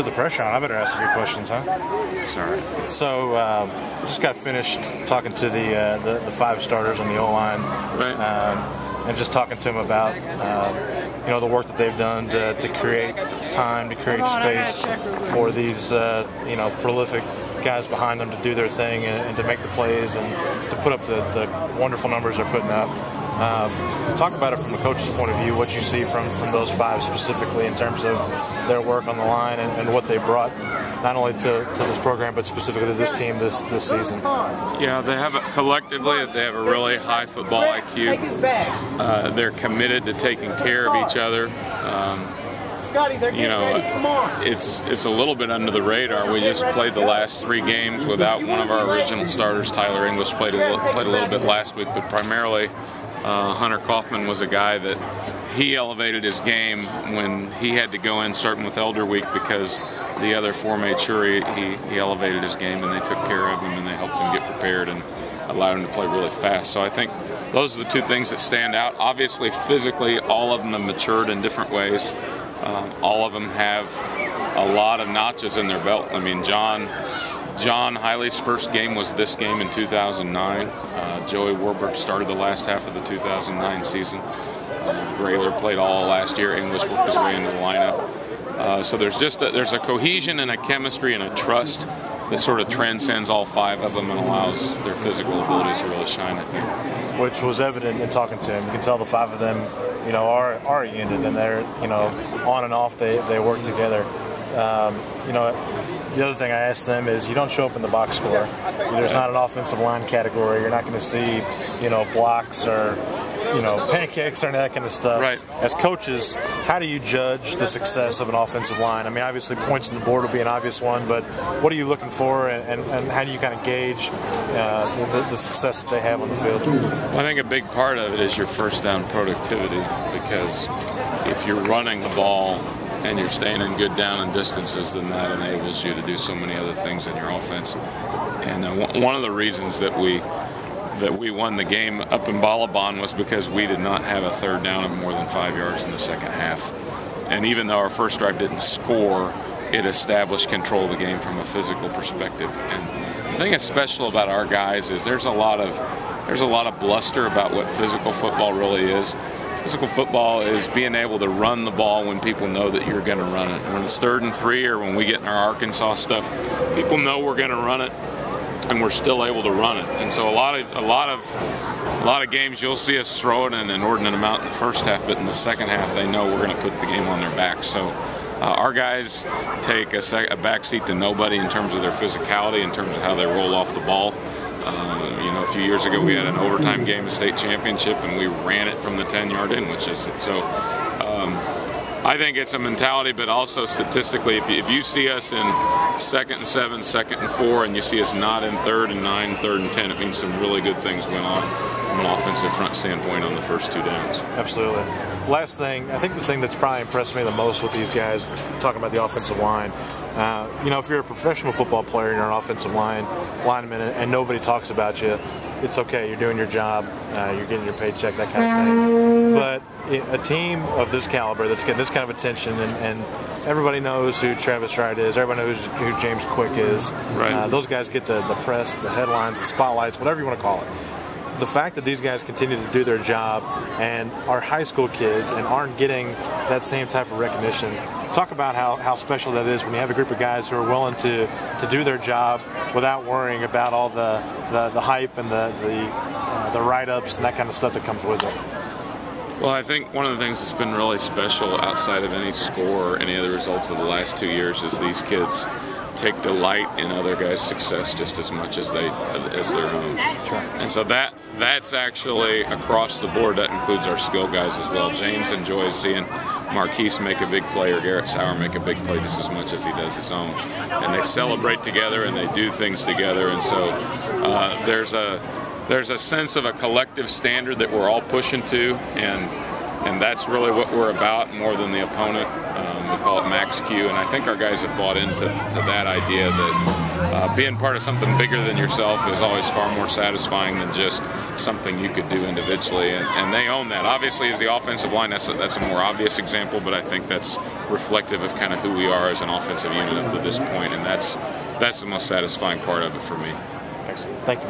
put the pressure on. I better ask a few questions, huh? Sorry. So, just got finished talking to the 5 starters on the O-line. Right. And just talking to them about, the work that they've done to create time, to create space for these, prolific guys behind them to do their thing and to make the plays and to put up the wonderful numbers they're putting up. Talk about it from the coach's point of view, what you see from those 5 specifically in terms of their work on the line and what they brought not only to this program but specifically to this team this season. Yeah, they have collectively they have a really high football IQ. They're committed to taking care of each other. It's a little bit under the radar. We just played the last 3 games without one of our original starters. Tyler English played a little bit last week, but primarily Hunter Kaufman was a guy that he elevated his game when he had to go in starting with Elder Week because the other 4 made sure he elevated his game and they took care of him and they helped him get prepared and allowed him to play really fast. So I think those are the 2 things that stand out. Obviously, physically, all of them have matured in different ways. All of them have a lot of notches in their belt. I mean, John Hiley's first game was this game in 2009. Joey Warburg started the last half of the 2009 season. Grayler played all last year. English worked his way into the lineup. So there's a cohesion and a chemistry and a trust that sort of transcends all 5 of them and allows their physical abilities to really shine at you. Which was evident in talking to him. You can tell the 5 of them, are a unit, and they're, on and off they work together. The other thing I asked them is, you don't show up in the box score. There's not an offensive line category. You're not going to see, blocks or, pancakes or any of that kind of stuff. Right. As coaches, how do you judge the success of an offensive line? I mean, obviously points on the board will be an obvious one, but what are you looking for, and how do you kind of gauge the success that they have on the field? Well, I think a big part of it is your first down productivity, because if you're running the ball and you're staying in good down and distances, then that enables you to do so many other things in your offense. And one of the reasons that we won the game up in Balaban was because we did not have a third down of more than 5 yards in the second half. And even though our first drive didn't score, it established control of the game from a physical perspective. And the thing that's special about our guys is there's a lot of bluster about what physical football really is. Physical football is being able to run the ball when people know that you're going to run it. When it's 3rd and 3 or when we get in our Arkansas stuff, people know we're going to run it, and we're still able to run it. And so a lot of games you'll see us throw it an inordinate amount in the first half, but in the second half they know we're going to put the game on their back. So our guys take a back seat to nobody in terms of their physicality, in terms of how they roll off the ball. A few years ago we had an overtime game, a state championship, and we ran it from the 10-yard in, which is so. I think it's a mentality, but also statistically, if you see us in 2nd and 7, 2nd and 4, and you see us not in 3rd and 9, 3rd and 10, it means some really good things went on from an offensive front standpoint on the first 2 downs. Absolutely. Last thing, I think the thing that's probably impressed me the most with these guys, talking about the offensive line, if you're a professional football player and you're an offensive lineman and nobody talks about you, it's okay. You're doing your job. You're getting your paycheck, that kind of thing. But a team of this caliber that's getting this kind of attention, and everybody knows who Travis Wright is. Everybody knows who James Quick is. Right. Those guys get the press, the headlines, the spotlights, whatever you want to call it. The fact that these guys continue to do their job and are high school kids and aren't getting that same type of recognition, talk about how special that is when you have a group of guys who are willing to do their job without worrying about all the hype and the write-ups and that kind of stuff that comes with it. Well, I think one of the things that's been really special outside of any score or any of the results of the last 2 years is these kids take delight in other guys' success just as much as their own. And so that's actually across the board. That includes our skill guys as well. James enjoys seeing Marquise make a big play or Garrett Sauer make a big play just as much as he does his own. And they celebrate together and they do things together. And so there's a sense of a collective standard that we're all pushing to, and that's really what we're about more than the opponent. We call it Max Q, and I think our guys have bought into that idea that being part of something bigger than yourself is always far more satisfying than just something you could do individually, and they own that. Obviously, as the offensive line, that's a more obvious example, but I think that's reflective of kind of who we are as an offensive unit up to this point, and that's the most satisfying part of it for me. Excellent. Thank you very much.